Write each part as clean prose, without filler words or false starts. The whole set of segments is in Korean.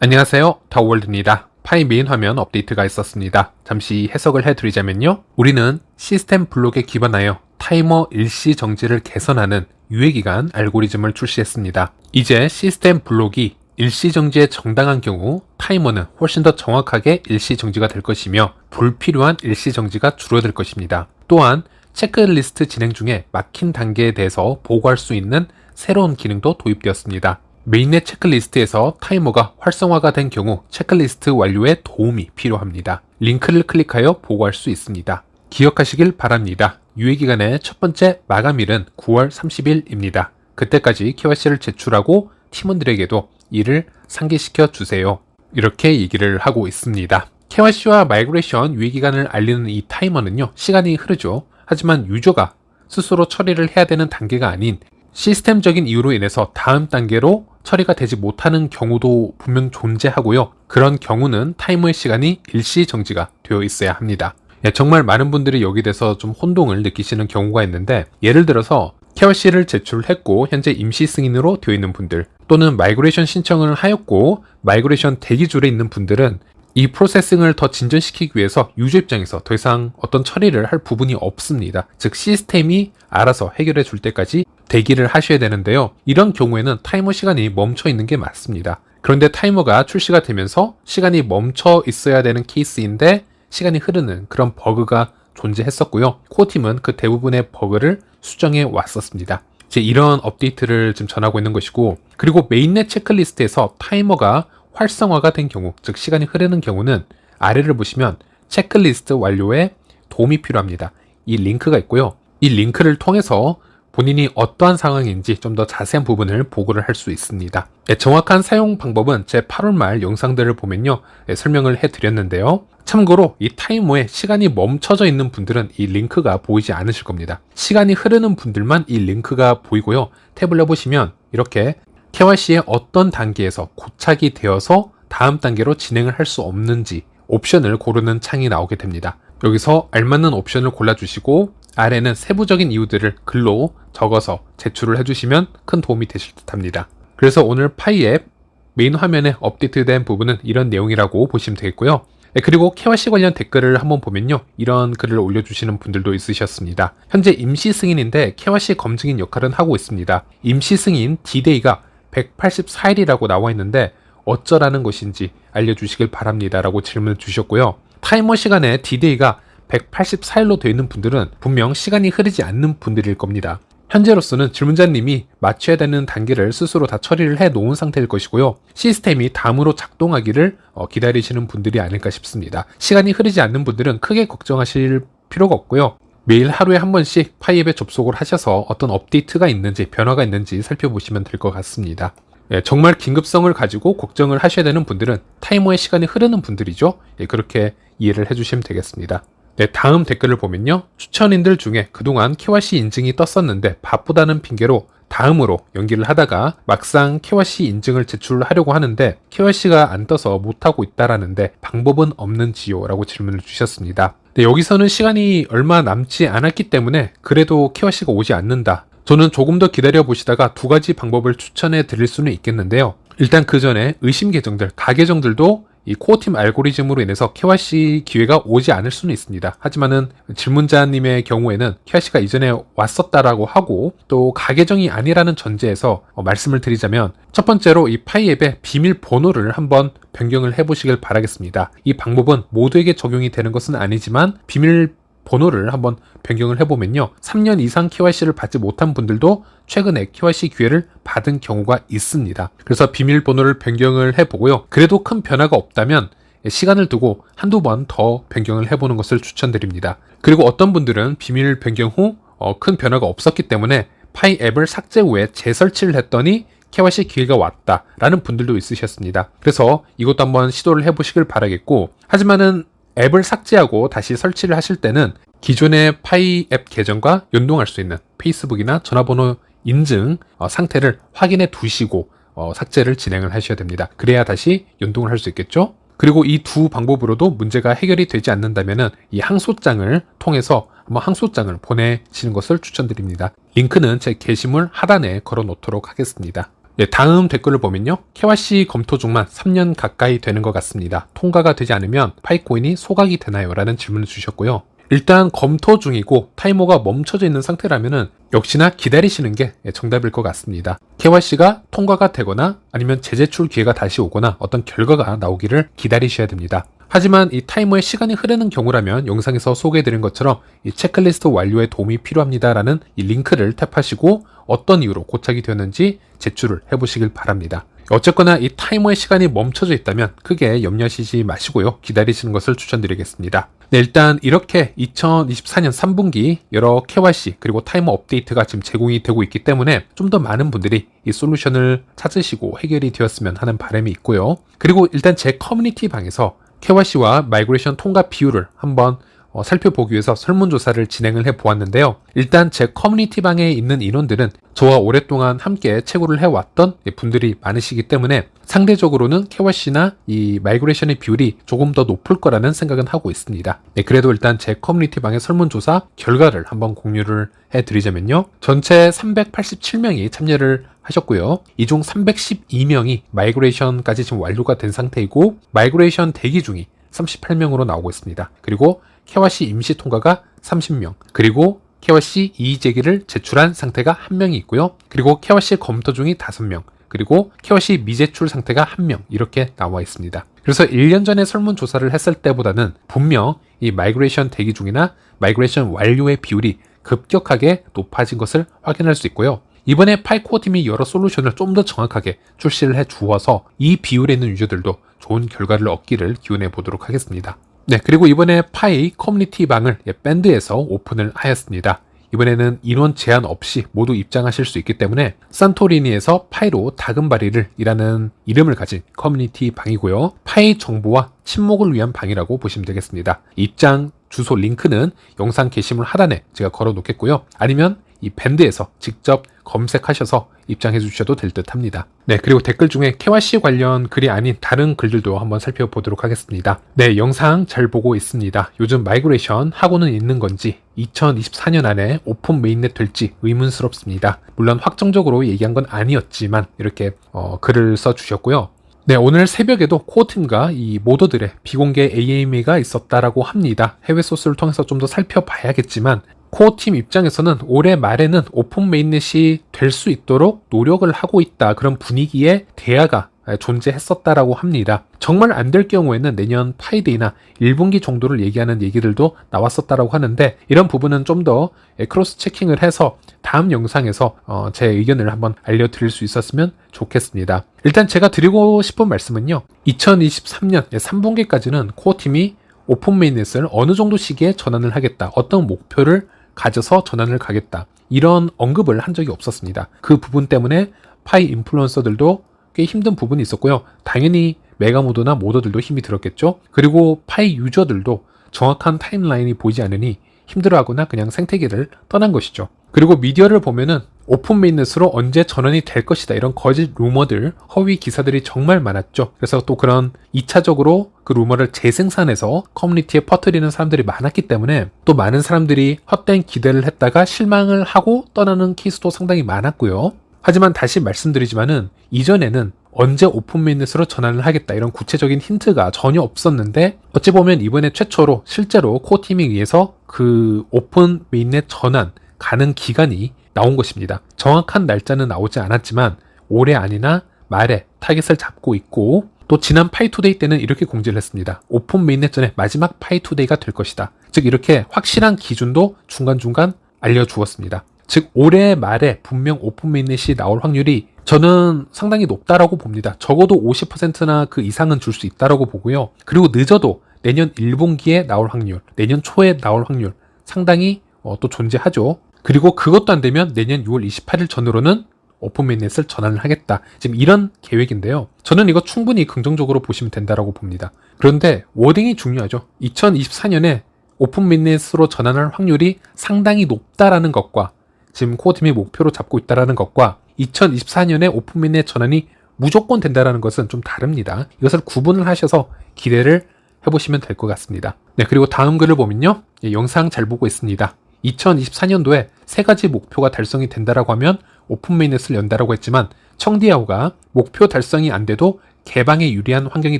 안녕하세요, 더월드입니다. 파이 메인 화면 업데이트가 있었습니다. 잠시 해석을 해드리자면요. 우리는 시스템 블록에 기반하여 타이머 일시 정지를 개선하는 유예기간 알고리즘을 출시했습니다. 이제 시스템 블록이 일시 정지에 정당한 경우 타이머는 훨씬 더 정확하게 일시 정지가 될 것이며 불필요한 일시 정지가 줄어들 것입니다. 또한 체크리스트 진행 중에 막힌 단계에 대해서 보고할 수 있는 새로운 기능도 도입되었습니다. 메인넷 체크리스트에서 타이머가 활성화가 된 경우 체크리스트 완료에 도움이 필요합니다. 링크를 클릭하여 보고할 수 있습니다. 기억하시길 바랍니다. 유예기간의 첫 번째 마감일은 9월 30일입니다. 그때까지 KYC를 제출하고 팀원들에게도 이를 상기시켜 주세요. 이렇게 얘기를 하고 있습니다. KYC와 마이그레이션 유예기간을 알리는 이 타이머는요, 시간이 흐르죠. 하지만 유저가 스스로 처리를 해야 되는 단계가 아닌 시스템적인 이유로 인해서 다음 단계로 처리가 되지 못하는 경우도 분명 존재하고요. 그런 경우는 타이머의 시간이 일시 정지가 되어 있어야 합니다. 정말 많은 분들이 여기에 대해서 좀 혼동을 느끼시는 경우가 있는데, 예를 들어서 KYC를 제출했고 현재 임시 승인으로 되어 있는 분들, 또는 마이그레이션 신청을 하였고 마이그레이션 대기줄에 있는 분들은 이 프로세싱을 더 진전시키기 위해서 유저 입장에서 더 이상 어떤 처리를 할 부분이 없습니다. 즉 시스템이 알아서 해결해 줄 때까지 대기를 하셔야 되는데요. 이런 경우에는 타이머 시간이 멈춰 있는 게 맞습니다. 그런데 타이머가 출시가 되면서 시간이 멈춰 있어야 되는 케이스인데 시간이 흐르는 그런 버그가 존재했었고요. 코어팀은 그 대부분의 버그를 수정해 왔었습니다. 이제 이런 업데이트를 지금 전하고 있는 것이고, 그리고 메인넷 체크리스트에서 타이머가 활성화가 된 경우, 즉 시간이 흐르는 경우는 아래를 보시면 체크리스트 완료에 도움이 필요합니다. 이 링크가 있고요. 이 링크를 통해서 본인이 어떠한 상황인지 좀 더 자세한 부분을 보고를 할 수 있습니다. 정확한 사용 방법은 제 8월 말 영상들을 보면요, 설명을 해드렸는데요. 참고로 이 타이머에 시간이 멈춰져 있는 분들은 이 링크가 보이지 않으실 겁니다. 시간이 흐르는 분들만 이 링크가 보이고요. 탭을 해보시면 이렇게 KYC의 어떤 단계에서 고착이 되어서 다음 단계로 진행을 할 수 없는지 옵션을 고르는 창이 나오게 됩니다. 여기서 알맞는 옵션을 골라주시고 아래는 세부적인 이유들을 글로 적어서 제출을 해주시면 큰 도움이 되실 듯 합니다. 그래서 오늘 파이 앱 메인 화면에 업데이트된 부분은 이런 내용이라고 보시면 되겠고요. 그리고 KYC 관련 댓글을 한번 보면요, 이런 글을 올려주시는 분들도 있으셨습니다. 현재 임시 승인인데 KYC 검증인 역할은 하고 있습니다. 임시 승인 D-Day가 184일이라고 나와 있는데 어쩌라는 것인지 알려주시길 바랍니다 라고 질문을 주셨고요. 타이머 시간에 D-Day가 184일로 되어 있는 분들은 분명 시간이 흐르지 않는 분들일 겁니다. 현재로서는 질문자님이 맞춰야 되는 단계를 스스로 다 처리를 해 놓은 상태일 것이고요. 시스템이 다음으로 작동하기를 기다리시는 분들이 아닐까 싶습니다. 시간이 흐르지 않는 분들은 크게 걱정하실 필요가 없고요. 매일 하루에 한 번씩 파이앱에 접속을 하셔서 어떤 업데이트가 있는지 변화가 있는지 살펴보시면 될 것 같습니다. 정말 긴급성을 가지고 걱정을 하셔야 되는 분들은 타이머의 시간이 흐르는 분들이죠. 그렇게 이해를 해주시면 되겠습니다. 다음 댓글을 보면요, 추천인들 중에 그동안 KYC 인증이 떴었는데 바쁘다는 핑계로 다음으로 연기를 하다가 막상 KYC 인증을 제출하려고 하는데 KYC가 안 떠서 못하고 있다라는데 방법은 없는지요? 라고 질문을 주셨습니다. 여기서는 시간이 얼마 남지 않았기 때문에 그래도 KYC가 오지 않는다. 저는 조금 더 기다려 보시다가 두 가지 방법을 추천해 드릴 수는 있겠는데요. 일단 그 전에 의심 계정들, 가계정들도 이 코어팀 알고리즘으로 인해서 KYC 기회가 오지 않을 수는 있습니다. 하지만은 질문자님의 경우에는 KYC가 이전에 왔었다라고 하고 또 가계정이 아니라는 전제에서 말씀을 드리자면, 첫 번째로 이 파이앱의 비밀번호를 한번 변경을 해보시길 바라겠습니다. 이 방법은 모두에게 적용이 되는 것은 아니지만 비밀번호를 한번 변경을 해보면요, 3년 이상 KYC를 받지 못한 분들도 최근에 KYC 기회를 받은 경우가 있습니다. 그래서 비밀번호를 변경을 해보고요. 그래도 큰 변화가 없다면 시간을 두고 한두 번 더 변경을 해보는 것을 추천드립니다. 그리고 어떤 분들은 비밀 변경 후 큰 변화가 없었기 때문에 파이 앱을 삭제 후에 재설치를 했더니 KYC 기회가 왔다라는 분들도 있으셨습니다. 그래서 이것도 한번 시도를 해보시길 바라겠고, 하지만은 앱을 삭제하고 다시 설치를 하실 때는 기존의 파이 앱 계정과 연동할 수 있는 페이스북이나 전화번호 인증 상태를 확인해 두시고 삭제를 진행을 하셔야 됩니다. 그래야 다시 연동을 할 수 있겠죠? 그리고 이 두 방법으로도 문제가 해결이 되지 않는다면 이 항소장을 통해서 한번 항소장을 보내시는 것을 추천드립니다. 링크는 제 게시물 하단에 걸어 놓도록 하겠습니다. 예, 다음 댓글을 보면요. KYC 검토 중만 3년 가까이 되는 것 같습니다. 통과가 되지 않으면 파이코인이 소각이 되나요? 라는 질문을 주셨고요. 일단 검토 중이고 타이머가 멈춰져 있는 상태라면은 역시나 기다리시는 게 정답일 것 같습니다. KYC가 통과가 되거나 아니면 재제출 기회가 다시 오거나 어떤 결과가 나오기를 기다리셔야 됩니다. 하지만 이 타이머의 시간이 흐르는 경우라면 영상에서 소개해드린 것처럼 이 체크리스트 완료에 도움이 필요합니다라는 이 링크를 탭하시고 어떤 이유로 고착이 되었는지 제출을 해보시길 바랍니다. 어쨌거나 이 타이머의 시간이 멈춰져 있다면 크게 염려하시지 마시고요. 기다리시는 것을 추천드리겠습니다. 네, 일단 이렇게 2024년 3분기 여러 KYC 그리고 타이머 업데이트가 지금 제공이 되고 있기 때문에 좀 더 많은 분들이 이 솔루션을 찾으시고 해결이 되었으면 하는 바람이 있고요. 그리고 일단 제 커뮤니티 방에서 KYC와 마이그레이션 통과 비율을 한번 살펴보기 위해서 설문조사를 진행을 해보았는데요. 일단 제 커뮤니티 방에 있는 인원들은 저와 오랫동안 함께 채굴을 해왔던 분들이 많으시기 때문에 상대적으로는 KYC나 이 마이그레이션의 비율이 조금 더 높을 거라는 생각은 하고 있습니다. 네, 그래도 일단 제 커뮤니티 방의 설문조사 결과를 한번 공유를 해드리자면요. 전체 387명이 참여를 하셨고요. 이 중 312명이 마이그레이션까지 지금 완료가 된 상태이고 마이그레이션 대기 중이 38명으로 나오고 있습니다. 그리고 KYC 임시 통과가 30명, 그리고 KYC 이의 제기를 제출한 상태가 1명이 있고요. 그리고 KYC 검토 중이 5명, 그리고 KYC 미제출 상태가 1명 이렇게 나와 있습니다. 그래서 1년 전에 설문조사를 했을 때보다는 분명 이 마이그레이션 대기 중이나 마이그레이션 완료의 비율이 급격하게 높아진 것을 확인할 수 있고요. 이번에 파이코어 팀이 여러 솔루션을 좀 더 정확하게 출시를 해 주어서 이 비율에 있는 유저들도 좋은 결과를 얻기를 기원해 보도록 하겠습니다. 네, 그리고 이번에 파이 커뮤니티 방을 밴드에서 오픈을 하였습니다. 이번에는 인원 제한 없이 모두 입장하실 수 있기 때문에 산토리니에서 파이로 다금바리를 이라는 이름을 가진 커뮤니티 방이고요. 파이 정보와 친목을 위한 방이라고 보시면 되겠습니다. 입장 주소 링크는 영상 게시물 하단에 제가 걸어 놓겠고요. 아니면 이 밴드에서 직접 검색하셔서 입장해 주셔도 될 듯 합니다. 네, 그리고 댓글 중에 KYC 관련 글이 아닌 다른 글들도 한번 살펴보도록 하겠습니다. 네, 영상 잘 보고 있습니다. 요즘 마이그레이션 하고는 있는 건지 2024년 안에 오픈 메인넷 될지 의문스럽습니다. 물론 확정적으로 얘기한 건 아니었지만 이렇게 글을 써주셨고요. 네, 오늘 새벽에도 코어팀과 이 모더들의 비공개 AMA가 있었다라고 합니다. 해외 소스를 통해서 좀 더 살펴봐야겠지만 코어팀 입장에서는 올해 말에는 오픈 메인넷이 될 수 있도록 노력을 하고 있다. 그런 분위기의 대화가 존재했었다라고 합니다. 정말 안 될 경우에는 내년 파이데이나 1분기 정도를 얘기하는 얘기들도 나왔었다라고 하는데 이런 부분은 좀 더 크로스 체킹을 해서 다음 영상에서 제 의견을 한번 알려드릴 수 있었으면 좋겠습니다. 일단 제가 드리고 싶은 말씀은요. 2023년 3분기까지는 코어팀이 오픈 메인넷을 어느 정도 시기에 전환을 하겠다. 어떤 목표를 가져서 전환을 가겠다. 이런 언급을 한 적이 없었습니다. 그 부분 때문에 파이 인플루언서들도 꽤 힘든 부분이 있었고요. 당연히 메가모더나 모더들도 힘이 들었겠죠. 그리고 파이 유저들도 정확한 타임라인이 보이지 않으니 힘들어하거나 그냥 생태계를 떠난 것이죠. 그리고 미디어를 보면은 오픈 메인넷으로 언제 전환이 될 것이다 이런 거짓 루머들, 허위 기사들이 정말 많았죠. 그래서 또 그런 2차적으로 그 루머를 재생산해서 커뮤니티에 퍼뜨리는 사람들이 많았기 때문에 또 많은 사람들이 헛된 기대를 했다가 실망을 하고 떠나는 케이스도 상당히 많았고요. 하지만 다시 말씀드리지만은 이전에는 언제 오픈 메인넷으로 전환을 하겠다 이런 구체적인 힌트가 전혀 없었는데 어찌 보면 이번에 최초로 실제로 코어팀에 의해서 그 오픈 메인넷 전환 가는 기간이 나온 것입니다. 정확한 날짜는 나오지 않았지만 올해 아니나 말에 타겟을 잡고 있고 또 지난 파이투데이 때는 이렇게 공지를 했습니다. 오픈 메인넷 전에 마지막 파이투데이가 될 것이다. 즉 이렇게 확실한 기준도 중간중간 알려주었습니다. 즉 올해 말에 분명 오픈 메인넷이 나올 확률이 저는 상당히 높다라고 봅니다. 적어도 50%나 그 이상은 줄 수 있다라고 보고요. 그리고 늦어도 내년 1분기에 나올 확률, 내년 초에 나올 확률 상당히 또 존재하죠. 그리고 그것도 안 되면 내년 6월 28일 전후로는 오픈 메인넷을 전환을 하겠다. 지금 이런 계획인데요. 저는 이거 충분히 긍정적으로 보시면 된다라고 봅니다. 그런데 워딩이 중요하죠. 2024년에 오픈 메인넷으로 전환할 확률이 상당히 높다라는 것과 지금 코어팀이 목표로 잡고 있다라는 것과 2024년에 오픈 메인넷 전환이 무조건 된다라는 것은 좀 다릅니다. 이것을 구분을 하셔서 기대를 해보시면 될 것 같습니다. 네, 그리고 다음 글을 보면요. 영상 잘 보고 있습니다. 2024년도에 세 가지 목표가 달성이 된다라고 하면 오픈 메인넷을 연다라고 했지만 청디아오가 목표 달성이 안 돼도 개방에 유리한 환경이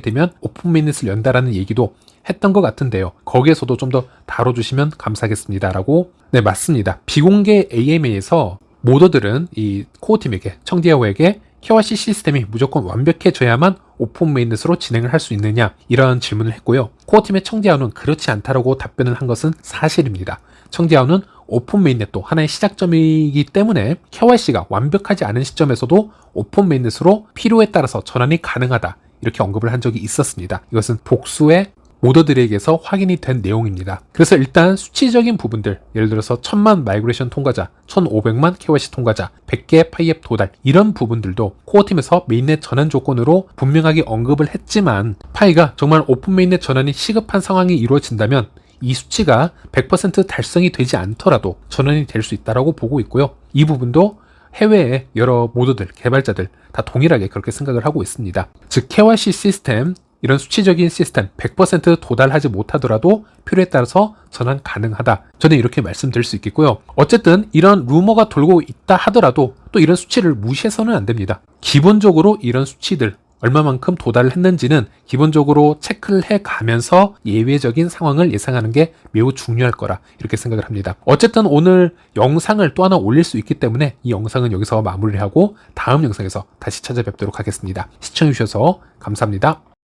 되면 오픈 메인넷을 연다라는 얘기도 했던 것 같은데요. 거기에서도 좀 더 다뤄주시면 감사하겠습니다. 라고. 네, 맞습니다. 비공개 AMA에서 모더들은 이 코어팀에게, 청디아오에게 KYC 시스템이 무조건 완벽해져야만 오픈 메인넷으로 진행을 할 수 있느냐, 이런 질문을 했고요. 코어팀의 청디아오는 그렇지 않다라고 답변을 한 것은 사실입니다. 청디아오는 오픈 메인넷도 하나의 시작점이기 때문에 KYC가 완벽하지 않은 시점에서도 오픈 메인넷으로 필요에 따라서 전환이 가능하다, 이렇게 언급을 한 적이 있었습니다. 이것은 복수의 모더들에게서 확인이 된 내용입니다. 그래서 일단 수치적인 부분들, 예를 들어서 1000만 마이그레이션 통과자, 1500만 KYC 통과자, 100개 파이앱 도달, 이런 부분들도 코어팀에서 메인넷 전환 조건으로 분명하게 언급을 했지만, 파이가 정말 오픈 메인넷 전환이 시급한 상황이 이루어진다면 이 수치가 100% 달성이 되지 않더라도 전환이 될 수 있다고 보고 있고요. 이 부분도 해외의 여러 모더들, 개발자들 다 동일하게 그렇게 생각을 하고 있습니다. 즉 KYC 시스템, 이런 수치적인 시스템 100% 도달하지 못하더라도 필요에 따라서 전환 가능하다. 저는 이렇게 말씀드릴 수 있겠고요. 어쨌든 이런 루머가 돌고 있다 하더라도 또 이런 수치를 무시해서는 안 됩니다. 기본적으로 이런 수치들 얼마만큼 도달을 했는지는 기본적으로 체크를 해가면서 예외적인 상황을 예상하는 게 매우 중요할 거라, 이렇게 생각을 합니다. 어쨌든 오늘 영상을 또 하나 올릴 수 있기 때문에 이 영상은 여기서 마무리하고 다음 영상에서 다시 찾아뵙도록 하겠습니다. 시청해주셔서 감사합니다.